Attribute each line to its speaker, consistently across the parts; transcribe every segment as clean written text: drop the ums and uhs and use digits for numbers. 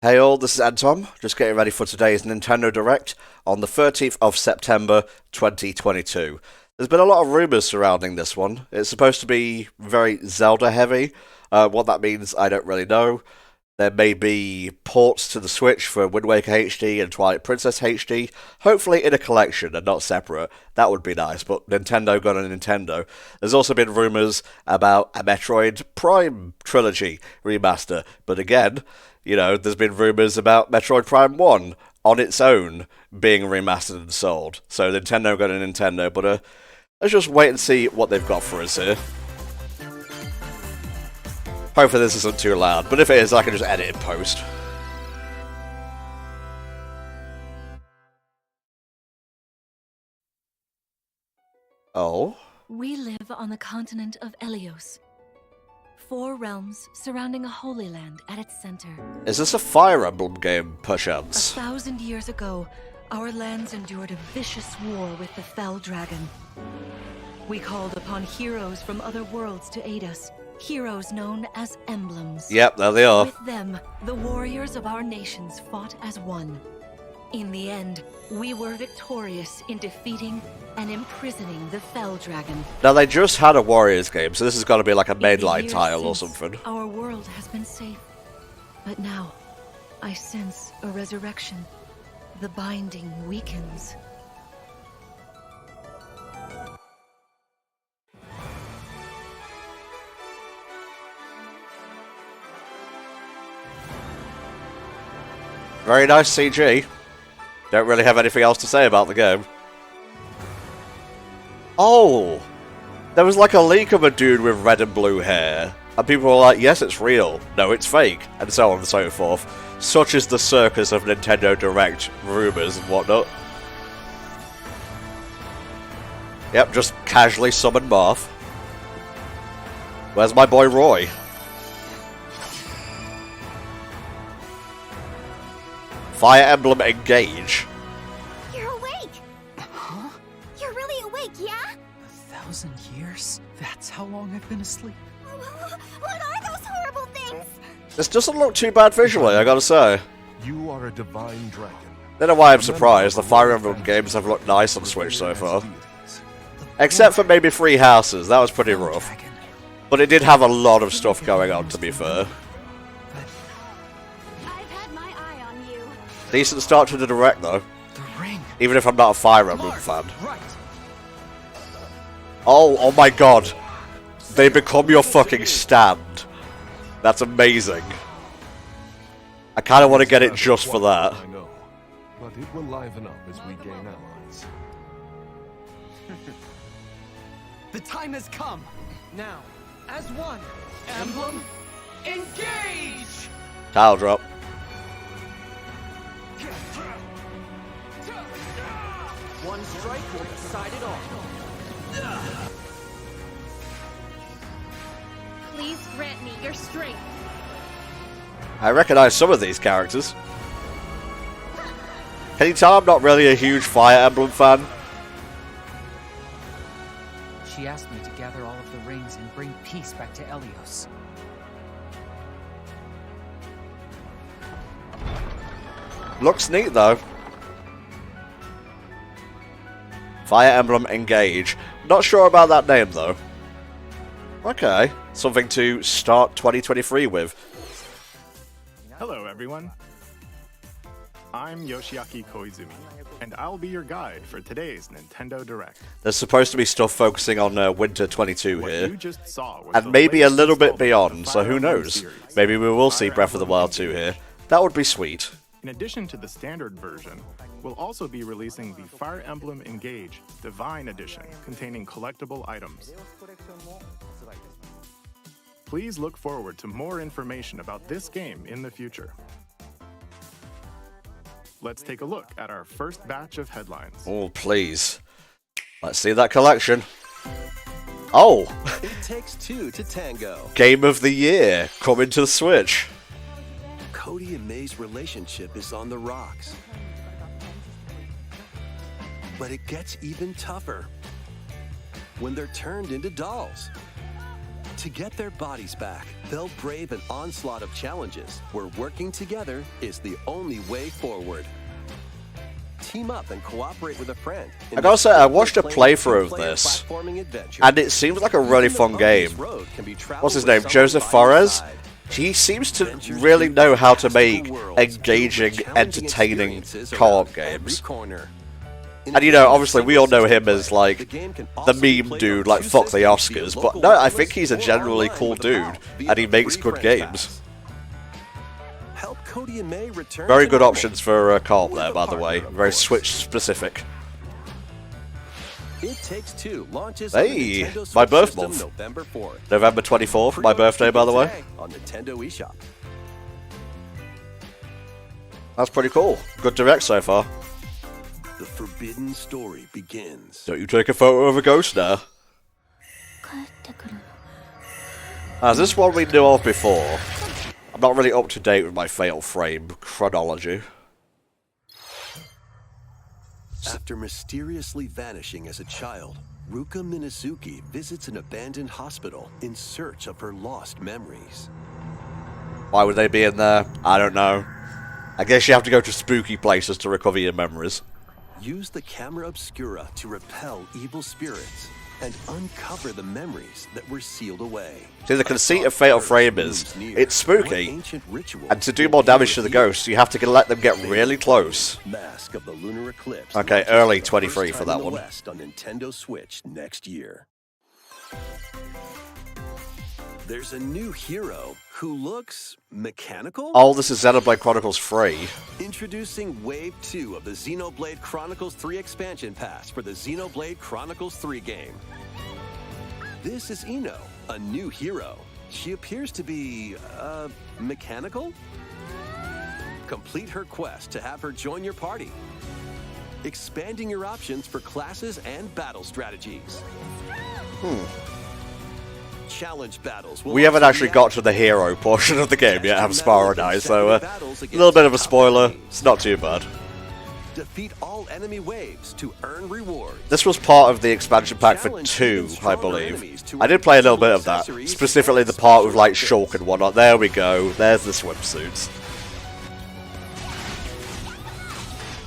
Speaker 1: Hey all, this is Anton, just getting ready for today's Nintendo Direct on the 13th of September 2022. There's been a lot of rumours surrounding this one. It's supposed to be very Zelda heavy. What that means, I don't really know. There may be ports to the Switch for Wind Waker HD and Twilight Princess HD, hopefully in a collection and not separate. That would be nice, but Nintendo got a Nintendo. There's also been rumours about a Metroid Prime Trilogy remaster, but again, you know, there's been rumours about Metroid Prime 1 on its own being remastered and sold. So Nintendo got a Nintendo, but let's just wait and see what they've got for us here. Hopefully this isn't too loud, but if it is, I can just edit in post. Oh?
Speaker 2: We live on the continent of Elios. 4 realms surrounding a holy land at its center.
Speaker 1: Is this a Fire Emblem game, perchance?
Speaker 2: 1,000 years ago, our lands endured a vicious war with the Fell Dragon. We called upon heroes from other worlds to aid us. Heroes known as emblems.
Speaker 1: Yep, there they are.
Speaker 2: With them, the warriors of our nations fought as one. In the end, we were victorious in defeating and imprisoning the Fell Dragon.
Speaker 1: Now, they just had a Warriors game, so this has got to be like a mainline title or something.
Speaker 2: Our world has been safe. But now, I sense a resurrection. The binding weakens.
Speaker 1: Very nice CG. Don't really have anything else to say about the game. Oh! There was like a leak of a dude with red and blue hair. And people were like, yes, it's real. No, it's fake. And so on and so forth. Such is the circus of Nintendo Direct rumours and whatnot. Yep, just casually summoned Marth. Where's my boy Roy? Fire Emblem Engage.
Speaker 3: You're awake!
Speaker 4: Huh?
Speaker 3: You're really awake, yeah?
Speaker 4: 1,000 years? That's how long I've been asleep.
Speaker 3: What are those horrible things?
Speaker 1: This doesn't look too bad visually, I gotta say.
Speaker 5: You are a divine dragon.
Speaker 1: Don't know why I'm surprised. The Fire Emblem games have looked nice on Switch so far. Except for maybe Three Houses, that was pretty rough. But it did have a lot of stuff going on, to be fair.
Speaker 3: I've had my eye on you.
Speaker 1: Decent start to the Direct, though.
Speaker 4: The ring.
Speaker 1: Even if I'm not a Fire Emblem fan.
Speaker 4: Right.
Speaker 1: Oh my god. They become your fucking stand. That's amazing. I kind of want to get it just for that.
Speaker 5: I know, but it will liven up as we gain allies.
Speaker 4: The time has come. Now, as one, Emblem Engage!
Speaker 1: Tile drop.
Speaker 4: One strike will decide it all.
Speaker 3: Please grant me your strength.
Speaker 1: I recognize some of these characters. Can you tell I'm not really a huge Fire Emblem fan?
Speaker 6: She asked me to gather all of the rings and bring peace back to Elios.
Speaker 1: Looks neat though. Fire Emblem Engage. Not sure about that name though. Okay, something to start 2023 with.
Speaker 7: Hello everyone. I'm Yoshiaki Koizumi, and I'll be your guide for today's Nintendo Direct.
Speaker 1: There's supposed to be stuff focusing on Winter 22
Speaker 7: What
Speaker 1: here.
Speaker 7: you just saw was
Speaker 1: And
Speaker 7: the
Speaker 1: maybe a
Speaker 7: latest
Speaker 1: little bit
Speaker 7: installment
Speaker 1: beyond,
Speaker 7: of the
Speaker 1: so
Speaker 7: Fire
Speaker 1: who
Speaker 7: Emblem
Speaker 1: knows?
Speaker 7: series.
Speaker 1: Maybe we will see
Speaker 7: Fire
Speaker 1: Breath of the
Speaker 7: Emblem
Speaker 1: Wild 2
Speaker 7: Engage.
Speaker 1: here. That would be sweet.
Speaker 7: In addition to the standard version, we'll also be releasing the Fire Emblem Engage Divine Edition, containing collectible items. Please look forward to more information about this game in the future. Let's take a look at our first batch of headlines.
Speaker 1: Oh, please. Let's see that collection. Oh!
Speaker 8: It takes two to tango.
Speaker 1: Game of the Year coming to the Switch.
Speaker 8: Cody and May's relationship is on the rocks. But it gets even tougher when they're turned into dolls. To get their bodies back, they'll brave an onslaught of challenges where working together is the only way forward. Team up and cooperate with a friend.
Speaker 1: I gotta say, I watched a playthrough of this, and it seems like a really fun game. What's his name? Joseph Fares? He seems to really know how to make engaging, entertaining co-op games. And you know, obviously we all know him as like the meme dude, like fuck the Oscars, but no, I think he's a generally cool dude, and he makes good games. Very good options for co-op there, by the way. Very Switch specific.
Speaker 8: It Takes Two launches
Speaker 1: hey, my birth month. November 24th, my birthday, by the way.
Speaker 8: On Nintendo eShop.
Speaker 1: That's pretty cool. Good direct so far.
Speaker 8: The forbidden story begins.
Speaker 1: Don't you take a photo of a ghost now? Is this one we knew of before? I'm not really up to date with my Fatal Frame chronology.
Speaker 8: After mysteriously vanishing as a child, Ruka Minazuki visits an abandoned hospital in search of her lost memories.
Speaker 1: Why would they be in there? I don't know. I guess you have to go to spooky places to recover your memories.
Speaker 8: Use the camera obscura to repel evil spirits and uncover the memories that were sealed away.
Speaker 1: See, the conceit of Fatal Frame is, it's spooky, and to do more damage to the ghosts, you have to let them get really close.
Speaker 8: Mask of the Lunar Eclipse.
Speaker 1: Okay, early 23 for that one.
Speaker 8: West on Nintendo Switch next year. There's a new hero who looks mechanical?
Speaker 1: Oh, this is Xenoblade Chronicles 3.
Speaker 8: Introducing Wave 2 of the Xenoblade Chronicles 3 expansion pass for the Xenoblade Chronicles 3 game. This is Ino, a new hero. She appears to be, mechanical? Complete her quest to have her join your party, expanding your options for classes and battle strategies. Challenge battles.
Speaker 1: We haven't actually got to the hero portion of the game yet, have Spyro and I, so a little bit of a spoiler. It's not too bad.
Speaker 8: Defeat all enemy waves to earn rewards.
Speaker 1: This was part of the expansion pack for 2, I believe. I did play a little bit of that, specifically the part with like Shulk and whatnot. There we go, there's the swimsuits.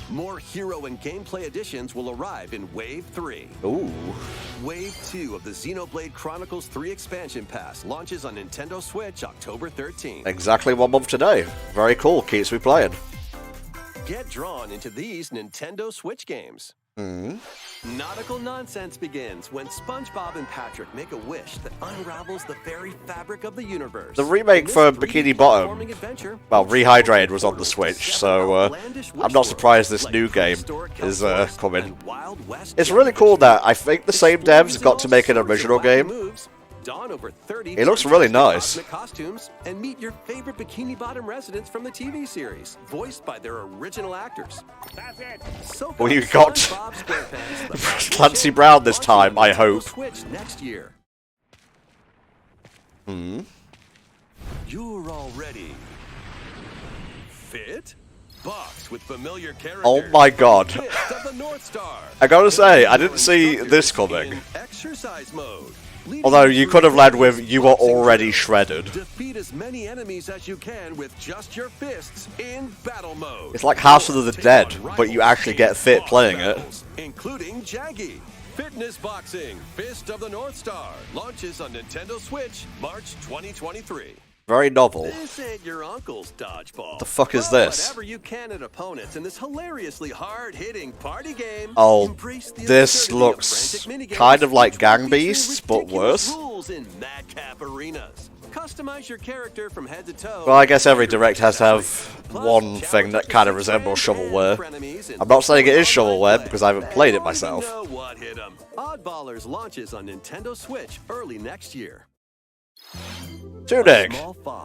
Speaker 8: More hero and gameplay additions will arrive in Wave 3.
Speaker 1: Ooh.
Speaker 8: Wave 2 of the Xenoblade Chronicles 3 expansion pass launches on Nintendo Switch October 13th.
Speaker 1: Exactly 1 month today. Very cool, keeps me playing.
Speaker 8: Get drawn into these Nintendo Switch games. Nautical nonsense begins when SpongeBob and Patrick make a wish that unravels the very fabric of the universe.
Speaker 1: The remake for Bikini Bottom, well, Rehydrated, was on the Switch, so I'm not surprised this new game is coming. It's really cool that I think the same devs got to make an original game. It looks really nice.
Speaker 8: Costumes and meet your favorite Bikini Bottom residents from the TV series, voiced by their original actors.
Speaker 1: Well, you got Clancy Brown this time, I hope.
Speaker 8: Next year. You're already fit? Box with familiar characters.
Speaker 1: Oh my god.
Speaker 8: Fist of the North Star.
Speaker 1: I gotta say, I didn't see this coming.
Speaker 8: In exercise mode.
Speaker 1: Although you could have led with, you were already shredded.
Speaker 8: Defeat as many enemies as you can with just your fists in battle mode.
Speaker 1: It's like House of the Dead, but you actually get fit playing it.
Speaker 8: Including Jaggy. Fitness Boxing, Fist of the North Star, launches on Nintendo Switch March 2023.
Speaker 1: Very novel.
Speaker 8: This ain't your uncle's dodgeball.
Speaker 1: The fuck is this?
Speaker 8: Whatever you can at opponents in this hilariously hard-hitting party game.
Speaker 1: Oh, this looks kind of like Gang Beasts, but worse.
Speaker 8: Rules in madcap arenas. Customize your character from head to toe.
Speaker 1: Well, I guess every Direct has to have one thing that kind of resembles shovelware. I'm not saying it is shovelware because I haven't played it myself.
Speaker 8: Oddballers launches on Nintendo Switch early next year.
Speaker 1: Tunic!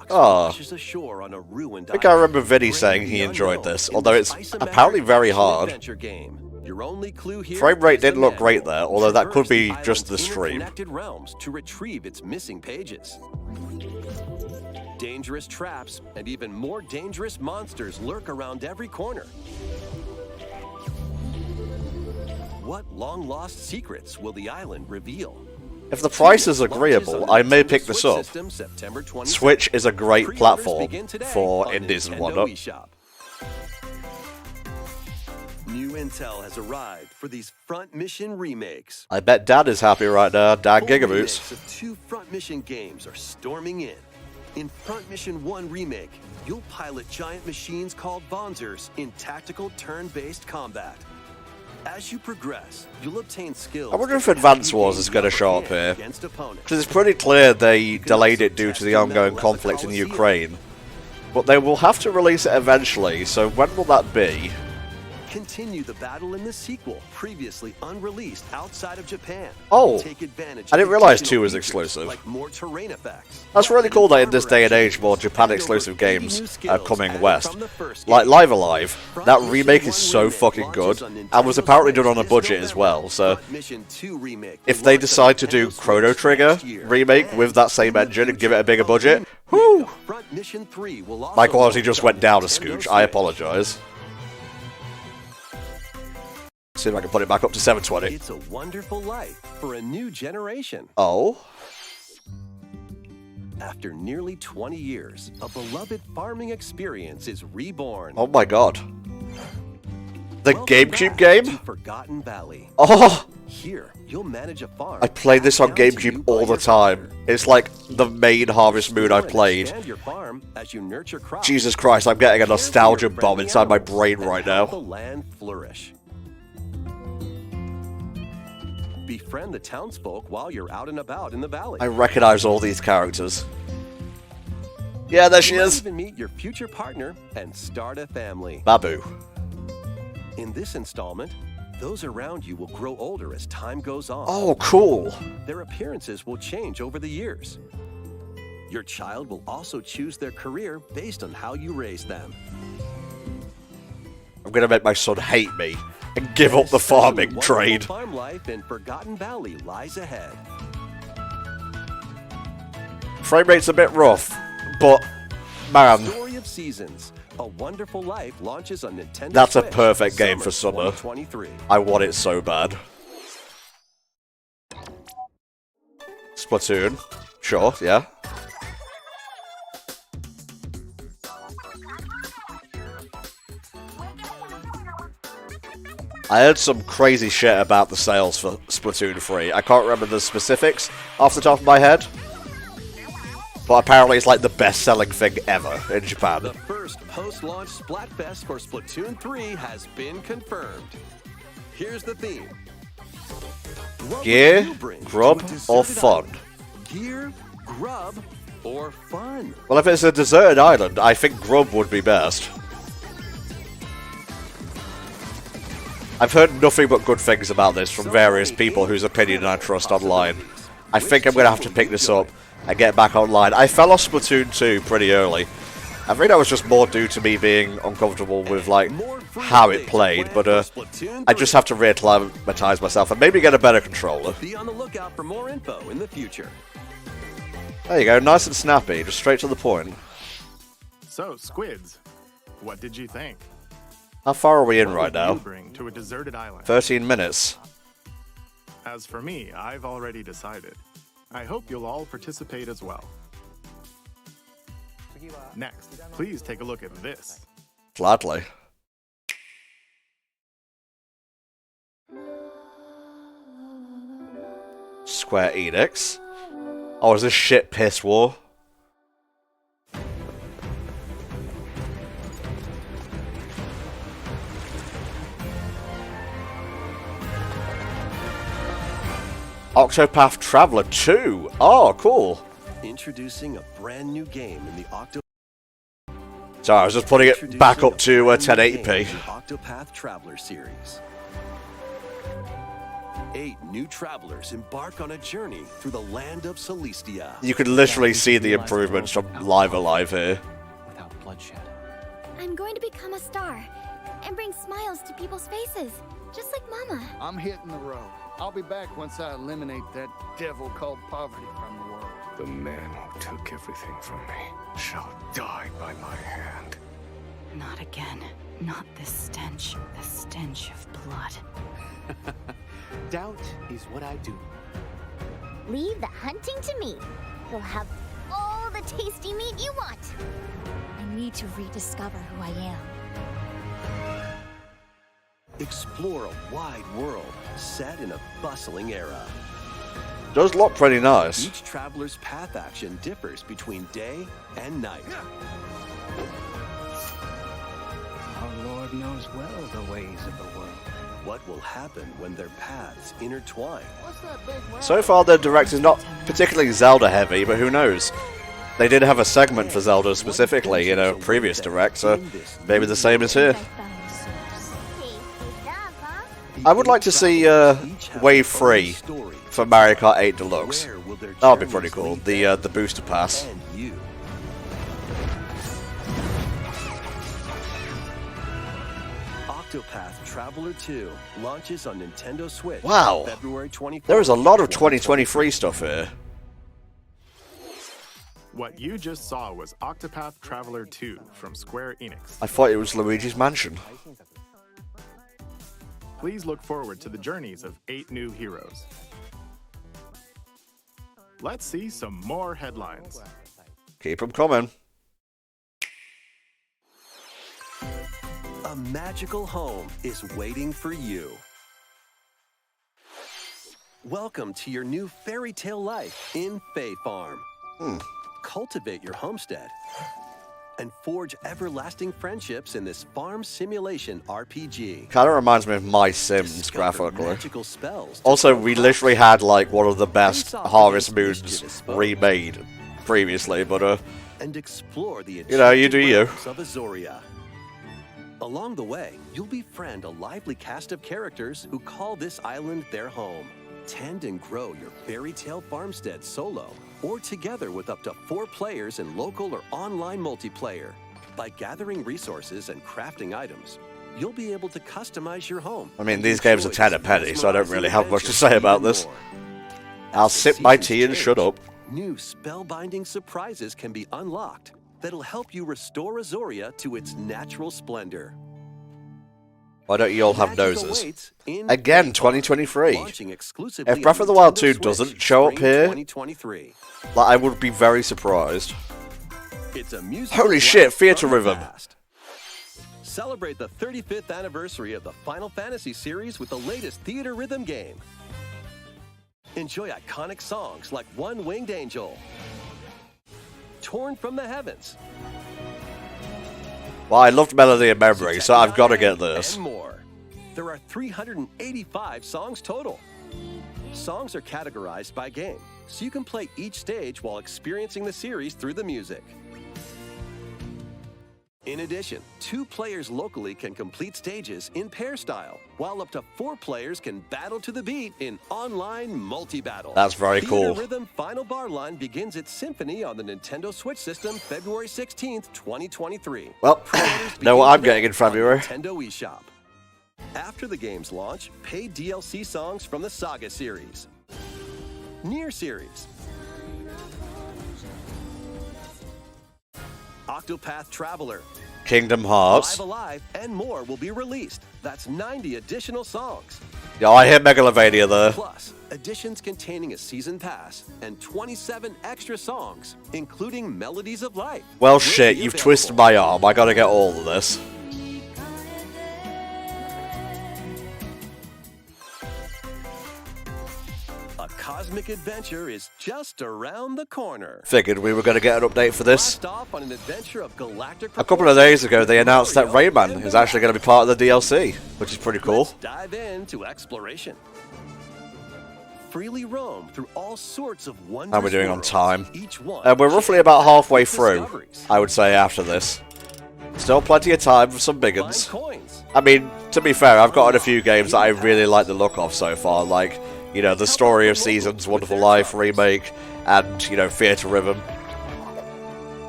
Speaker 1: Oh.
Speaker 8: I
Speaker 1: think I remember Vinny saying he enjoyed this, although it's apparently very hard. Frame rate didn't look great there, although that could be just the stream.
Speaker 8: To retrieve its missing pages. Dangerous traps and even more dangerous monsters lurk around every corner. What long-lost secrets will the island reveal?
Speaker 1: If the price is agreeable, I may pick this up. Switch is a great platform for indies and whatnot.
Speaker 8: New intel has arrived for these front mission remakes.
Speaker 1: I bet Dad is happy right now. Dad
Speaker 8: Full
Speaker 1: Gigaboots.
Speaker 8: remakes of 2 front mission games are storming in. In Front Mission 1 Remake, you'll pilot giant machines called Bonzers in tactical turn-based combat. As you progress, you'll obtain skills.
Speaker 1: I wonder if Advance Wars is going to show up here. Because it's pretty clear they delayed it due to the ongoing conflict in Ukraine. But they will have to release it eventually, so when will that be?
Speaker 8: Continue the battle in the sequel, previously unreleased outside of Japan.
Speaker 1: Oh,
Speaker 8: Take advantage
Speaker 1: I didn't
Speaker 8: of
Speaker 1: realize
Speaker 8: additional
Speaker 1: 2 was
Speaker 8: features,
Speaker 1: exclusive.
Speaker 8: Like more terrain effects.
Speaker 1: That's really cool that in this day and age more Japan-exclusive games are coming west. Like Live Alive, that remake is so fucking good, and was apparently done on a budget as well, so if they decide to do Chrono Trigger remake with that same engine and give it a bigger budget, whoo! My quality just went down a scooch, I apologise. See if I can put it back up to 720.
Speaker 8: It's a wonderful life for a new generation.
Speaker 1: Oh?
Speaker 8: After nearly 20 years, a beloved farming experience is reborn.
Speaker 1: Oh my god. The
Speaker 8: Welcome
Speaker 1: GameCube
Speaker 8: back
Speaker 1: game?
Speaker 8: to Forgotten Valley.
Speaker 1: Oh!
Speaker 8: Here, you'll manage a farm.
Speaker 1: I played this on
Speaker 8: handed down to you
Speaker 1: GameCube
Speaker 8: by
Speaker 1: all the
Speaker 8: your
Speaker 1: time.
Speaker 8: father.
Speaker 1: It's like the main Harvest Moon I've played.
Speaker 8: Expand your farm as you nurture crops.
Speaker 1: Jesus Christ, I'm getting a
Speaker 8: Care for
Speaker 1: nostalgia
Speaker 8: your
Speaker 1: bomb
Speaker 8: friendly
Speaker 1: inside my
Speaker 8: animals
Speaker 1: brain
Speaker 8: and
Speaker 1: right
Speaker 8: help
Speaker 1: now.
Speaker 8: the land flourish. Befriend the townsfolk while you're out and about in the valley.
Speaker 1: I recognize all these characters. Yeah, there she
Speaker 8: You might
Speaker 1: is.
Speaker 8: even meet your future partner and start a family.
Speaker 1: Babu.
Speaker 8: In this installment, those around you will grow older as time goes on.
Speaker 1: Oh, cool.
Speaker 8: Their appearances will change over the years. Your child will also choose their career based on how you raise them.
Speaker 1: I'm gonna make my son hate me and give up the farming
Speaker 8: Wonderful
Speaker 1: trade.
Speaker 8: Farm life in Forgotten Valley lies ahead.
Speaker 1: Frame rate's a bit rough, but man,
Speaker 8: Story of Seasons. A Wonderful Life launches on Nintendo
Speaker 1: that's a
Speaker 8: Switch,
Speaker 1: perfect game for summer.
Speaker 8: 2023.
Speaker 1: I want it so bad. Splatoon. Sure, yeah. I heard some crazy shit about the sales for Splatoon 3. I can't remember the specifics off the top of my head. But apparently it's like the best-selling thing ever in Japan.
Speaker 8: The first post-launch Splatfest for Splatoon 3 has been confirmed. Here's the theme. What would
Speaker 1: Gear,
Speaker 8: you bring to
Speaker 1: grub,
Speaker 8: a deserted
Speaker 1: or fun?
Speaker 8: island? Gear, grub, or fun?
Speaker 1: Well, if it's a deserted island, I think grub would be best. I've heard nothing but good things about this from various people whose opinion I trust online. I think I'm going to have to pick this up and get back online. I fell off Splatoon 2 pretty early. I think that was just more due to me being uncomfortable with like how it played, but I just have to reacclimatize myself and maybe get a better controller.
Speaker 8: Be on the lookout for more info in the future.
Speaker 1: There you go, nice and snappy, just straight to the point.
Speaker 7: So, Squids, what did you think?
Speaker 1: How far are we in
Speaker 7: What
Speaker 1: right
Speaker 7: would you
Speaker 1: now?
Speaker 7: bring to a deserted island?
Speaker 1: 13 minutes.
Speaker 7: As for me, I've already decided. I hope you'll all participate as well. Next, please take a look at this.
Speaker 1: Gladly. Square Enix. Oh, is this shit piss war? Octopath Traveler 2. Oh, cool.
Speaker 8: Introducing a brand new game in the
Speaker 1: Sorry, I was just putting it back up to 1080p.
Speaker 8: Octopath Traveler series. 8 new travelers embark on a journey through the land of Celestia.
Speaker 1: You can literally see the improvements from Live Alive here.
Speaker 6: Without bloodshed.
Speaker 3: I'm going to become a star and bring smiles to people's faces, just like Mama.
Speaker 9: I'm hitting the road. I'll be back once I eliminate that devil called poverty from the world.
Speaker 5: The man who took everything from me shall die by my hand.
Speaker 2: Not again. Not this stench. The stench of blood.
Speaker 4: Doubt is what I do.
Speaker 3: Leave the hunting to me. You'll have all the tasty meat you want. I need to rediscover who I am.
Speaker 8: Explore a wide world set in a bustling era.
Speaker 1: Does look pretty nice.
Speaker 8: Each traveler's path action differs between day and night.
Speaker 4: Our Lord knows well the ways of the world.
Speaker 8: What will happen when their paths intertwine?
Speaker 9: What's that big round?
Speaker 1: So far, the direct is not particularly Zelda heavy, but who knows? They did have a segment for Zelda specifically in a previous direct, so maybe the same is here.
Speaker 3: Tasty stuff, huh?
Speaker 1: I would like to see Wave 3 for Mario Kart 8 Deluxe.
Speaker 8: Where will their
Speaker 1: That would be
Speaker 8: journeys
Speaker 1: pretty cool.
Speaker 8: lead
Speaker 1: The booster pass.
Speaker 8: and you? Octopath Traveler 2 launches on Nintendo Switch.
Speaker 1: Wow.
Speaker 8: February 24th.
Speaker 1: There is a lot of 2023 stuff here.
Speaker 7: What you just saw was Octopath Traveler 2 from Square Enix.
Speaker 1: I thought it was Luigi's Mansion.
Speaker 7: Please look forward to the journeys of 8 new heroes. Let's see some more headlines.
Speaker 1: Keep them coming.
Speaker 8: A magical home is waiting for you. Welcome to your new fairy tale life in Fae Farm. Cultivate your homestead and forge everlasting friendships in this farm simulation RPG.
Speaker 1: Kind of reminds me of My Sims
Speaker 8: Discover
Speaker 1: graphically.
Speaker 8: magical spells to
Speaker 1: Also,
Speaker 8: grow
Speaker 1: we
Speaker 8: crops.
Speaker 1: literally had like one of the best
Speaker 8: Face off
Speaker 1: Harvest
Speaker 8: against
Speaker 1: Moons
Speaker 8: mischievous foes.
Speaker 1: remade previously, but
Speaker 8: And explore the
Speaker 1: You know, you do
Speaker 8: enchanted
Speaker 1: you.
Speaker 8: realms of Azoria. Along the way, you'll befriend a lively cast of characters who call this island their home. Tend and grow your fairy tale farmstead solo or together with up to 4 players in local or online multiplayer. By gathering resources and crafting items, you'll be able to customize your home.
Speaker 1: I mean,
Speaker 8: and
Speaker 1: these games are
Speaker 8: enjoy
Speaker 1: 10 a penny, so I don't really have much to
Speaker 8: adventures
Speaker 1: say about
Speaker 8: even
Speaker 1: this.
Speaker 8: more.
Speaker 1: I'll
Speaker 8: As the
Speaker 1: sip my
Speaker 8: seasons
Speaker 1: tea and shut
Speaker 8: change,
Speaker 1: up.
Speaker 8: New spellbinding surprises can be unlocked that'll help you restore Azoria to its natural splendor.
Speaker 1: Why don't you all have
Speaker 8: Magic
Speaker 1: noses?
Speaker 8: awaits in
Speaker 1: Again,
Speaker 8: Fae Farm,
Speaker 1: 2023.
Speaker 8: launching exclusively
Speaker 1: If Breath
Speaker 8: on
Speaker 1: of the Wild
Speaker 8: Nintendo
Speaker 1: 2
Speaker 8: Switch,
Speaker 1: doesn't show up
Speaker 8: spring
Speaker 1: here,
Speaker 8: 2023.
Speaker 1: like, I would be very surprised.
Speaker 8: It's a musical
Speaker 1: Holy shit,
Speaker 8: blast
Speaker 1: Theatre
Speaker 8: from the
Speaker 1: Rhythm.
Speaker 8: past. Celebrate the 35th anniversary of the Final Fantasy series with the latest Theater Rhythm game. Enjoy iconic songs like One Winged Angel, Torn from the Heavens,
Speaker 1: Well, I loved Melody and Memory, so I've got to get this.
Speaker 8: and more. There are 385 songs total. Songs are categorized by game, so you can play each stage while experiencing the series through the music. In addition, 2 players locally can complete stages in pair style, while up to 4 players can battle to the beat in online multi-battle.
Speaker 1: That's very
Speaker 8: Theater
Speaker 1: cool.
Speaker 8: Rhythm Final Bar Line begins its symphony on the Nintendo Switch system February 16th, 2023.
Speaker 1: Well,
Speaker 8: Pre-orders
Speaker 1: know what
Speaker 8: begin
Speaker 1: I'm getting in
Speaker 8: today on
Speaker 1: February.
Speaker 8: Nintendo eShop. After the game's launch, paid DLC songs from the Saga series, Nier series, Octopath Traveler,
Speaker 1: Kingdom Hearts.
Speaker 8: Live Alive, and more will be released. That's 90 additional songs.
Speaker 1: Yeah, I hear Megalovania there.
Speaker 8: Plus, editions containing a season pass and 27 extra songs, including Melodies of Life.
Speaker 1: Well,
Speaker 8: will
Speaker 1: shit,
Speaker 8: be
Speaker 1: you've
Speaker 8: available.
Speaker 1: twisted my arm. I gotta get all of this.
Speaker 8: A cosmic adventure is just around the corner.
Speaker 1: Figured we were gonna get an update for this.
Speaker 8: Blast off on an adventure of galactic
Speaker 1: A couple of days ago, they announced that
Speaker 8: Mario
Speaker 1: Rayman
Speaker 8: and
Speaker 1: is actually gonna be part of the DLC, which is pretty cool.
Speaker 8: Let's dive into exploration. Freely roam through all sorts of wondrous
Speaker 1: How are we doing on
Speaker 8: worlds,
Speaker 1: time?
Speaker 8: each one
Speaker 1: We're roughly about halfway through,
Speaker 8: discoveries.
Speaker 1: I would say, after this. Still plenty of time for some big
Speaker 8: Find
Speaker 1: uns.
Speaker 8: coins.
Speaker 1: I mean, to be fair, I've gotten a few games that I really like the look of so far, like, you know, The Story of Seasons, Wonderful Life remake, and, you know, Theatre Rhythm.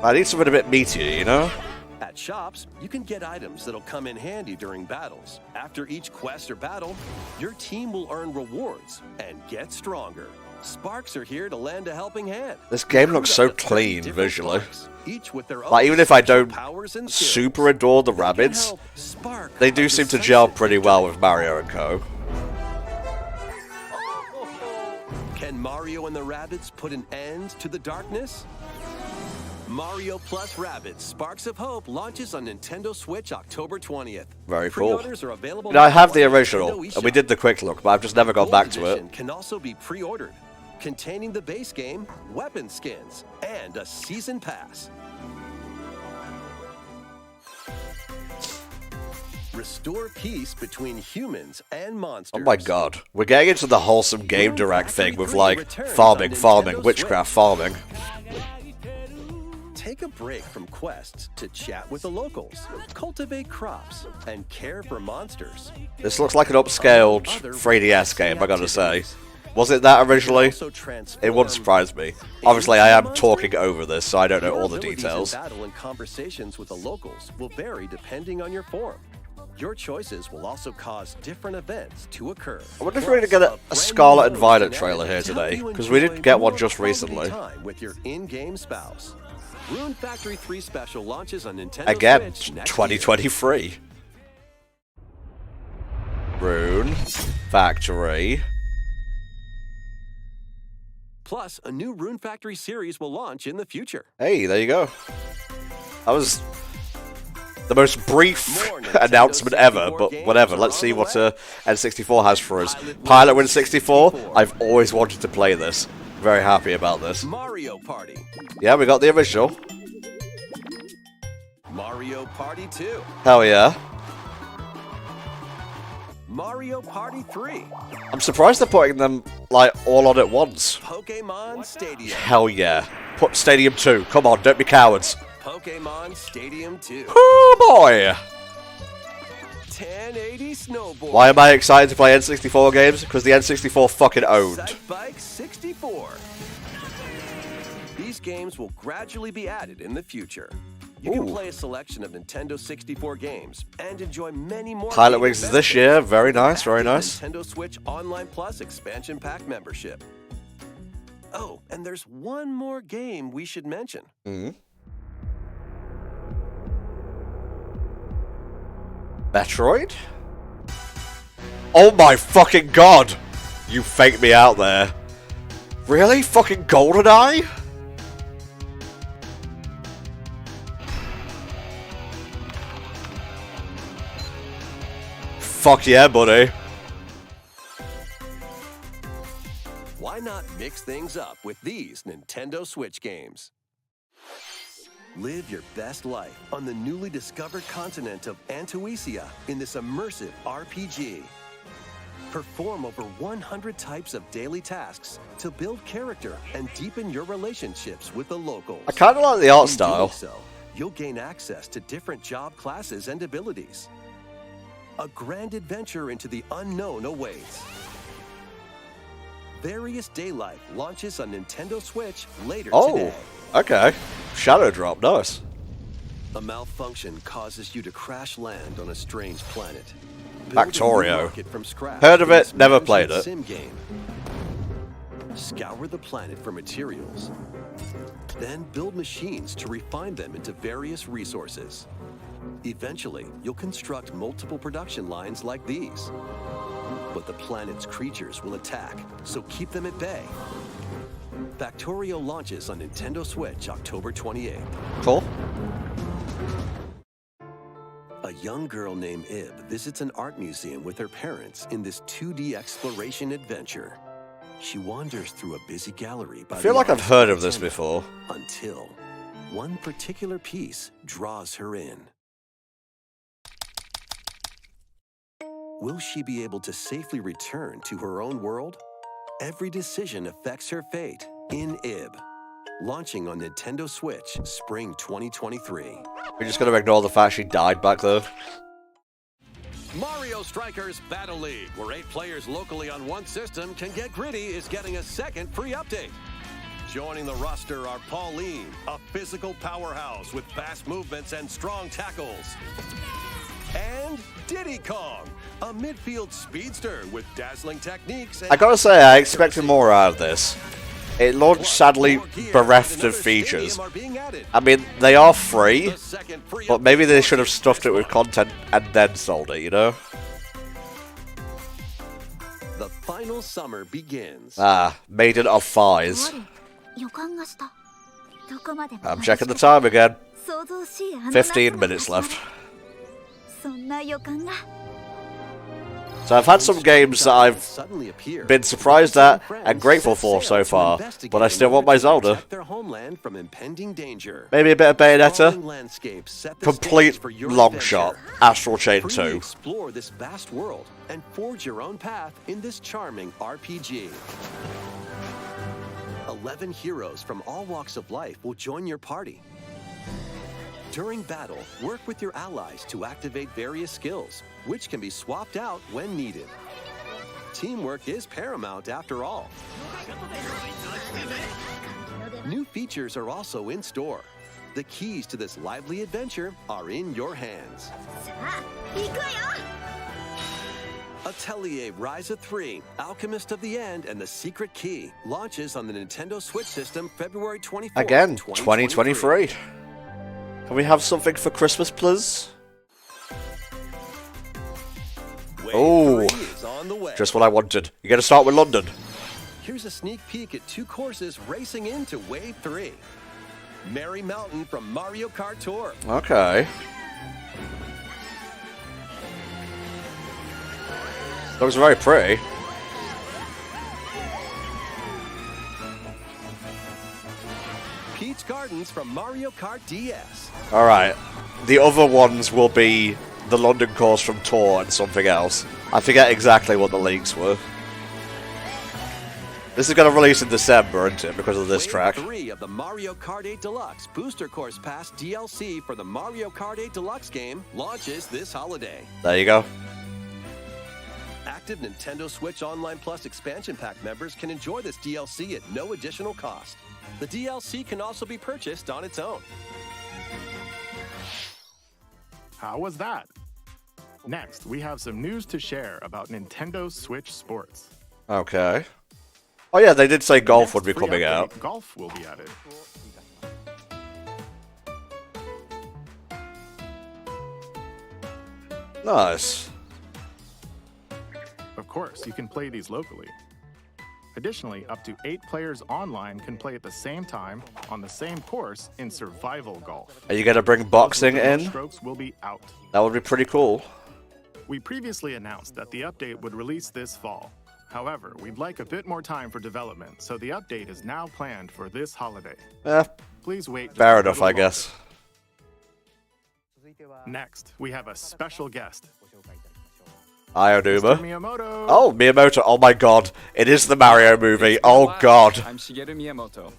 Speaker 1: I need something a bit meatier, you know?
Speaker 8: At shops, you can get items that'll come in handy during battles. After each quest or battle, your team will earn rewards and get stronger. Sparks are here to lend a helping hand.
Speaker 1: This game looks so
Speaker 8: Recruit up to 30
Speaker 1: clean
Speaker 8: different
Speaker 1: visually.
Speaker 8: Sparks, each with their
Speaker 1: Like,
Speaker 8: own
Speaker 1: even if I
Speaker 8: special
Speaker 1: don't
Speaker 8: powers and skills.
Speaker 1: super adore the
Speaker 8: They can
Speaker 1: rabbits,
Speaker 8: help spark
Speaker 1: they do
Speaker 8: a
Speaker 1: seem to gel
Speaker 8: decisive
Speaker 1: pretty
Speaker 8: victory.
Speaker 1: well with Mario and Co.
Speaker 8: Can Mario and the Rabbids put an end to the darkness? Mario plus Rabbids Sparks of Hope launches on Nintendo Switch October 20th.
Speaker 1: Very cool.
Speaker 8: Pre-orders are available
Speaker 1: Now, I have the
Speaker 8: on
Speaker 1: original,
Speaker 8: Nintendo
Speaker 1: and we
Speaker 8: eShop.
Speaker 1: did the quick look, but I've just never gone
Speaker 8: Gold
Speaker 1: back to
Speaker 8: Edition
Speaker 1: it.
Speaker 8: Can also be pre-ordered, containing the base game, weapon skins, and a season pass. Restore peace between humans and monsters.
Speaker 1: Oh my god. We're getting into the wholesome game direct thing with, like, farming, witchcraft farming.
Speaker 8: Take a break from quests to chat with the locals, cultivate crops, and care for monsters.
Speaker 1: This looks like an upscaled 3DS game, I gotta say. Was it that originally? It wouldn't surprise me. Obviously, I am talking over this, so I don't know all the details.
Speaker 8: Battle and conversations with the locals will vary depending on your form. Your choices will also cause different events to occur.
Speaker 1: I wonder if we're going to get a Scarlet and Violet trailer here today, because we didn't get one just recently.
Speaker 8: Time with your in-game spouse. Rune Factory 3 Special launches on Nintendo
Speaker 1: Again,
Speaker 8: Switch next
Speaker 1: 2023.
Speaker 8: year.
Speaker 1: Rune Factory.
Speaker 8: Plus, a new Rune Factory series will launch in the future.
Speaker 1: Hey, there you go. That was the most brief announcement ever, but whatever. Let's see what N64 has for us. Pilot Win 64. I've always wanted to play this. Very happy about this.
Speaker 8: Mario Party.
Speaker 1: Yeah, we got the original.
Speaker 8: Mario Party 2.
Speaker 1: Hell yeah.
Speaker 8: Mario Party 3.
Speaker 1: I'm surprised they're putting them, like, all on at once.
Speaker 8: Pokemon Stadium.
Speaker 1: Hell yeah. Put Stadium 2. Come on, don't be cowards.
Speaker 8: Pokemon Stadium 2.
Speaker 1: Oh boy!
Speaker 8: 1080 Snowboard.
Speaker 1: Why am I excited to play N64 games? Because the N64 fucking owned.
Speaker 8: Side Bike 64. These games will gradually be added in the future. You can play a selection of Nintendo 64 games and enjoy many more.
Speaker 1: Pilot Wings is this year. Very nice, very nice.
Speaker 8: Nintendo Switch Online Plus expansion pack membership. Oh, and there's one more game we should mention.
Speaker 1: Metroid? Oh my fucking god! You faked me out there. Really? Fucking GoldenEye? Fuck yeah, buddy.
Speaker 8: Why not mix things up with these Nintendo Switch games? Live your best life on the newly discovered continent of Antuisia in this immersive RPG. Perform over 100 types of daily tasks to build character and deepen your relationships with the locals.
Speaker 1: I kinda like the art
Speaker 8: In
Speaker 1: style.
Speaker 8: doing so, you'll gain access to different job classes and abilities. A grand adventure into the unknown awaits. Various Day Life launches on Nintendo Switch later today.
Speaker 1: Okay. Shadow Drop, nice.
Speaker 8: A malfunction causes you to crash land on a strange planet. Build a new
Speaker 1: Factorio.
Speaker 8: market from scratch
Speaker 1: Heard of
Speaker 8: in
Speaker 1: it,
Speaker 8: this
Speaker 1: never
Speaker 8: immersive
Speaker 1: played it.
Speaker 8: Sim game. Scour the planet for materials. Then build machines to refine them into various resources. Eventually, you'll construct multiple production lines like these. But the planet's creatures will attack, so keep them at bay. Factorio launches on Nintendo Switch October 28th.
Speaker 1: Cool.
Speaker 8: A young girl named Ib visits an art museum with her parents in this 2D exploration adventure. She wanders through a busy gallery by
Speaker 1: I feel
Speaker 8: the
Speaker 1: like I've
Speaker 8: artist's
Speaker 1: heard of this
Speaker 8: antenna
Speaker 1: before.
Speaker 8: until one particular piece draws her in. Will she be able to safely return to her own world? Every decision affects her fate in Ib. Launching on Nintendo Switch spring 2023.
Speaker 1: We're just gonna ignore the fact she died back there.
Speaker 8: Mario Strikers Battle League, where 8 players locally on one system can get gritty, is getting a second free update. Joining the roster are Pauline, a physical powerhouse with fast movements and strong tackles. And Diddy Kong, a midfield speedster with dazzling techniques. And
Speaker 1: I gotta say, I expected more out of this. It launched sadly bereft of features. I mean, they are free, but maybe they should have stuffed it with content and then sold it, you know?
Speaker 8: The final summer begins.
Speaker 1: Ah, Maiden of Fires.
Speaker 3: 予感がした。どこまでも
Speaker 1: I'm checking the time again.
Speaker 3: 想像しいあの
Speaker 1: 15
Speaker 3: 夏が
Speaker 1: minutes
Speaker 3: 始まる
Speaker 1: left.
Speaker 3: そんな予感が。
Speaker 1: So I've had some games that I've
Speaker 8: Suddenly appear.
Speaker 1: been surprised at and grateful for so far, but I still want my Zelda.
Speaker 8: Protect their homeland from impending danger.
Speaker 1: Maybe a bit of Bayonetta.
Speaker 8: Sprawling landscapes set the
Speaker 1: Complete
Speaker 8: stage for your
Speaker 1: long
Speaker 8: adventure.
Speaker 1: shot. Astral Chain
Speaker 8: Freely
Speaker 1: 2.
Speaker 8: explore this vast world and forge your own path in this charming RPG. 11 heroes from all walks of life will join your party. During battle, work with your allies to activate various skills, which can be swapped out when needed. Teamwork is paramount after all. New features are also in store. The keys to this lively adventure are in your hands.
Speaker 3: さあ、行くわよ。
Speaker 8: Atelier Ryza 3, Alchemist of the End, and the Secret Key launches on the Nintendo Switch system February 24th,
Speaker 1: Again, 2023. Can we have something for Christmas, please?
Speaker 8: Wave
Speaker 1: Oh,
Speaker 8: 3 is on the way.
Speaker 1: just what I wanted. You're going to start with London.
Speaker 8: Here's a sneak peek at 2 courses racing into Wave 3. Merry Mountain from Mario Kart Tour.
Speaker 1: Okay. Looks very pretty.
Speaker 8: Peach Gardens from Mario Kart DS.
Speaker 1: Alright. The other ones will be the London course from Tour and something else. I forget exactly what the leaks were. This is going to release in December, isn't it, because of this
Speaker 8: Wave
Speaker 1: track?
Speaker 8: 3 of the Mario Kart 8 Deluxe Booster Course Pass DLC for the Mario Kart 8 Deluxe game launches this holiday.
Speaker 1: There you go.
Speaker 8: Active Nintendo Switch Online Plus expansion pack members can enjoy this DLC at no additional cost. The DLC can also be purchased on its own.
Speaker 7: How was that? Next, we have some news to share about Nintendo Switch Sports.
Speaker 1: Okay. Oh yeah, they did say golf would be
Speaker 7: Next free
Speaker 1: coming
Speaker 7: update,
Speaker 1: out.
Speaker 7: Golf will be added.
Speaker 1: Nice.
Speaker 7: Of course, you can play these locally. Additionally, up to 8 players online can play at the same time on the same course in survival golf.
Speaker 1: Are you going to bring boxing
Speaker 7: Most
Speaker 1: in?
Speaker 7: strokes will be out.
Speaker 1: That would be pretty cool.
Speaker 7: We previously announced that the update would release this fall. However, we'd like a bit more time for development, so the update is now planned for this holiday. Please wait. just
Speaker 1: Fair
Speaker 7: a
Speaker 1: enough,
Speaker 7: little
Speaker 1: I guess.
Speaker 7: longer. Next, we have a special guest.
Speaker 1: Ionuma.
Speaker 7: Mr. Miyamoto.
Speaker 1: Oh, Miyamoto. Oh my god. It is the Mario movie. Oh god.
Speaker 6: I'm Shigeru Miyamoto.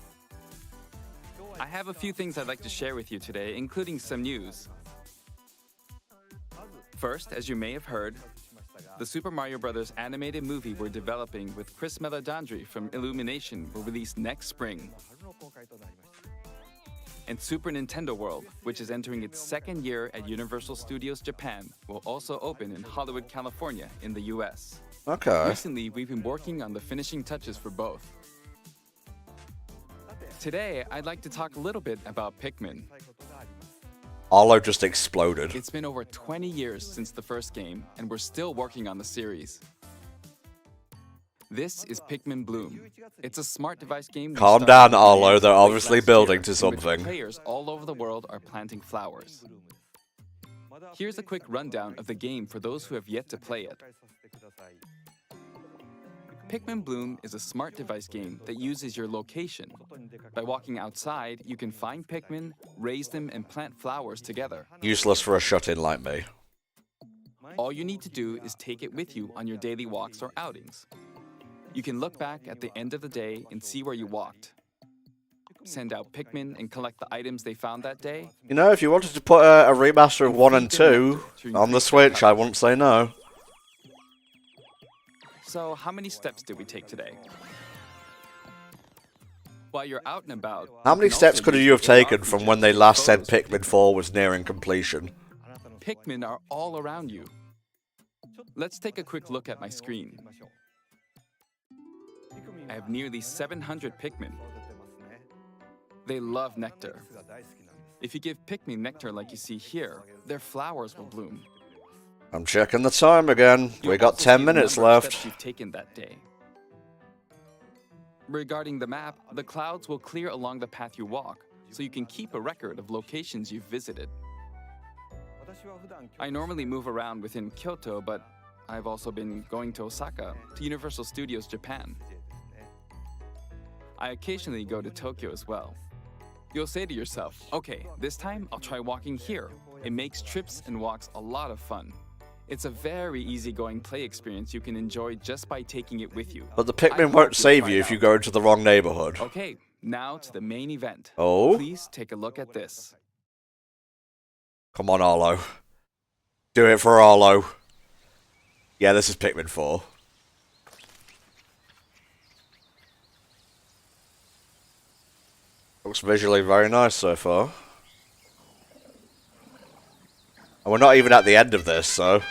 Speaker 6: I have a few things I'd like to share with you today, including some news. First, as you may have heard, the Super Mario Bros. Animated movie we're developing with Chris Meledandri from Illumination will release next spring. And Super Nintendo World, which is entering its 2nd year at Universal Studios Japan, will also open in Hollywood, California, in the US.
Speaker 1: Okay.
Speaker 6: Recently, we've been working on the finishing touches for both. Today, I'd like to talk a little bit about Pikmin.
Speaker 1: Arlo just exploded.
Speaker 6: It's been over 20 years since the first game, and we're still working on the series. This is Pikmin Bloom. It's a smart device game.
Speaker 1: Calm down, Arlo. They're obviously building to something.
Speaker 6: Players all over the world are planting flowers. Here's a quick rundown of the game for those who have yet to play it. Pikmin Bloom is a smart device game that uses your location. By walking outside, you can find Pikmin, raise them, and plant flowers together.
Speaker 1: Useless for a shut-in like me.
Speaker 6: All you need to do is take it with you on your daily walks or outings. You can look back at the end of the day and see where you walked. Send out Pikmin and collect the items they found that day.
Speaker 1: You know, if you wanted to put a remaster of 1 and 2 on the Switch, I wouldn't say no.
Speaker 6: So, how many steps did we take today? While you're out and about...
Speaker 1: How many
Speaker 6: you can
Speaker 1: steps
Speaker 6: also
Speaker 1: could
Speaker 6: use
Speaker 1: you have
Speaker 6: your AR
Speaker 1: taken from
Speaker 6: feature
Speaker 1: when
Speaker 6: to
Speaker 1: they
Speaker 6: take
Speaker 1: last said
Speaker 6: photos.
Speaker 1: Pikmin 4 was nearing completion?
Speaker 6: Pikmin are all around you. Let's take a quick look at my screen. I have nearly 700 Pikmin. They love nectar. If you give Pikmin nectar like you see here, their flowers will bloom.
Speaker 1: I'm checking the time again.
Speaker 6: You'll
Speaker 1: We got
Speaker 6: also
Speaker 1: 10
Speaker 6: see the
Speaker 1: minutes
Speaker 6: number of
Speaker 1: left.
Speaker 6: steps you've taken that day. Regarding the map, the clouds will clear along the path you walk, so you can keep a record of locations you've visited. I normally move around within Kyoto, but I've also been going to Osaka, to Universal Studios Japan. I occasionally go to Tokyo as well. You'll say to yourself, okay, this time I'll try walking here. It makes trips and walks a lot of fun. It's a very easygoing play experience you can enjoy just by taking it with you.
Speaker 1: But the Pikmin won't save you if you go into the wrong neighborhood.
Speaker 6: Okay, now to the main event.
Speaker 1: Oh?
Speaker 6: Please take a look at this.
Speaker 1: Come on, Arlo. Do it for Arlo. Yeah, this is Pikmin 4. Looks visually very nice so far. And we're not even at the end of this, so...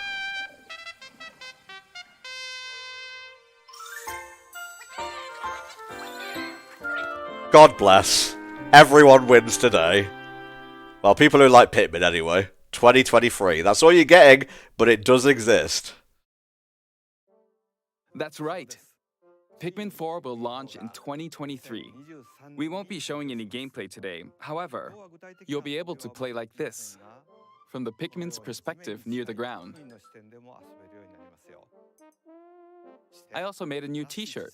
Speaker 1: God bless. Everyone wins today. Well, people who like Pikmin anyway. 2023. That's all you're getting, but it does exist.
Speaker 6: That's right. Pikmin 4 will launch in 2023. We won't be showing any gameplay today. However, you'll be able to play like this, from the Pikmin's perspective near the ground. I also made a new t-shirt.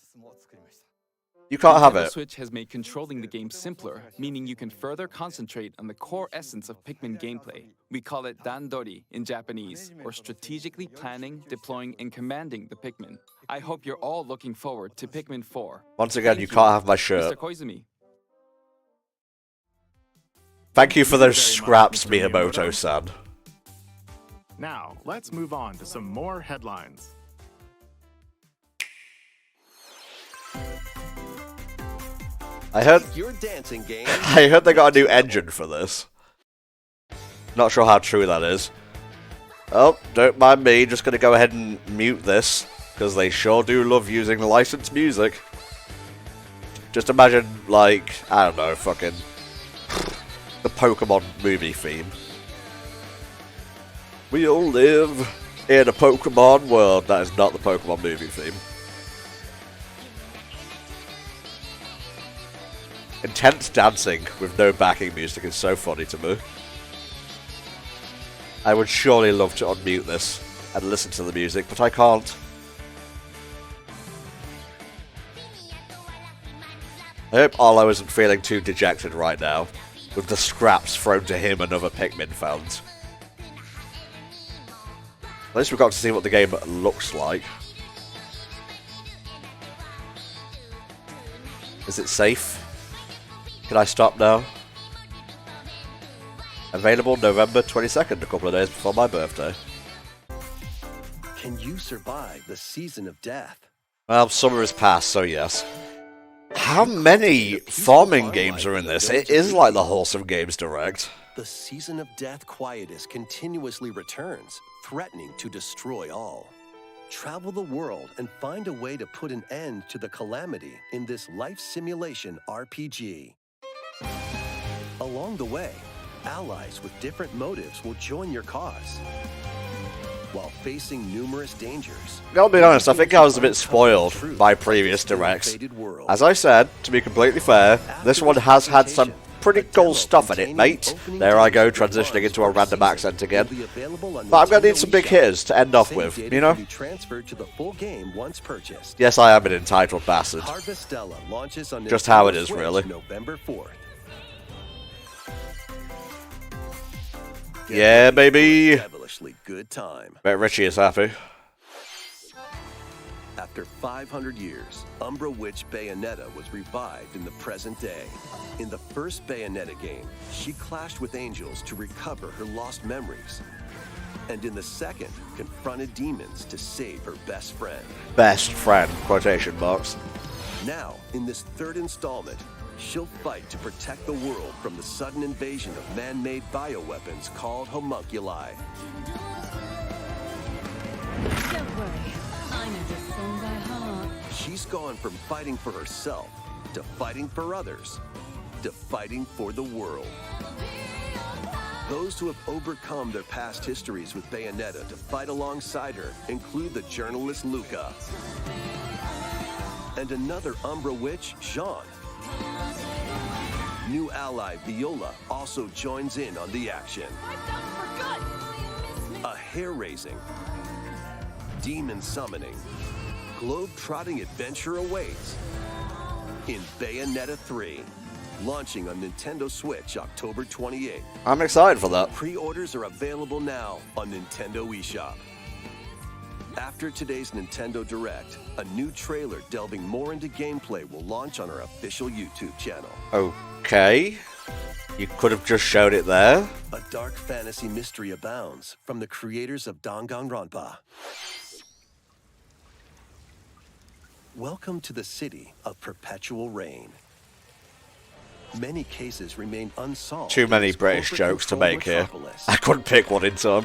Speaker 1: You can't have
Speaker 6: Nintendo
Speaker 1: it.
Speaker 6: Switch has made controlling the game simpler, meaning you can further concentrate on the core essence of Pikmin gameplay. We call it Dandori in Japanese, or strategically planning, deploying, and commanding the Pikmin. I hope you're all looking forward to Pikmin 4.
Speaker 1: Once again, you can't have my shirt.
Speaker 6: Mr. Koizumi.
Speaker 1: Thank you for those scraps, Miyamoto-san.
Speaker 7: Now, let's move on to some more headlines.
Speaker 1: I heard
Speaker 8: Your dancing game.
Speaker 1: I heard they got a new engine for this. Not sure how true that is. Oh, don't mind me, just gonna go ahead and mute this, because they sure do love using licensed music. Just imagine, like, I don't know, fucking... the Pokemon movie theme. We all live in a Pokemon world. That is not the Pokemon movie theme. Intense dancing with no backing music is so funny to me. I would surely love to unmute this and listen to the music, but I can't. I hope Arlo isn't feeling too dejected right now, with the scraps thrown to him and other Pikmin fans. At least we got to see what the game looks like. Is it safe? Can I stop now? Available November 22nd, a couple of days before my birthday.
Speaker 8: Can you survive the season of death?
Speaker 1: Well, summer is past, so yes. How many farming games are in this? It is like the Wholesome Games Direct.
Speaker 8: The season of death quietus continuously returns, threatening to destroy all. Travel the world and find a way to put an end to the calamity in this life simulation RPG. Along the way, allies with different motives will join your cause. While facing numerous dangers,
Speaker 1: I'll be honest, I think I was a bit spoiled by previous directs. As I said, to be completely fair, this one has had some pretty cool stuff in it, mate. There I go, transitioning into a random accent again. But I'm going to need some big hitters to end off with, you know? Yes, I am an entitled bastard. Just how it is, really.
Speaker 8: November 4th.
Speaker 1: Yeah, baby.
Speaker 8: Devilishly good time.
Speaker 1: Bet Richie is happy.
Speaker 8: After 500 years, Umbra Witch Bayonetta was revived in the present day. In the first Bayonetta game, she clashed with angels to recover her lost memories. And in the second, confronted demons to save her best friend.
Speaker 1: Best friend, quotation marks.
Speaker 8: Now, in this third installment, she'll fight to protect the world from the sudden invasion of man-made bioweapons called homunculi.
Speaker 2: Don't worry, I know this song by heart.
Speaker 8: She's gone from fighting for herself to fighting for others to fighting for the world. Those who have overcome their past histories with Bayonetta to fight alongside her include the journalist Luca and another Umbra witch, Jean. New ally Viola also joins in on the action. A hair-raising, demon summoning, globe-trotting adventure awaits in Bayonetta 3, launching on Nintendo Switch October 28th.
Speaker 1: I'm excited for that.
Speaker 8: Pre-orders are available now on Nintendo eShop. After today's Nintendo Direct, a new trailer delving more into gameplay will launch on our official YouTube channel.
Speaker 1: Okay. You could have just showed it there.
Speaker 8: A dark fantasy mystery abounds from the creators of Danganronpa. Welcome to the city of perpetual rain. Many cases remain unsolved.
Speaker 1: Too many British jokes to make here. I couldn't pick one in time.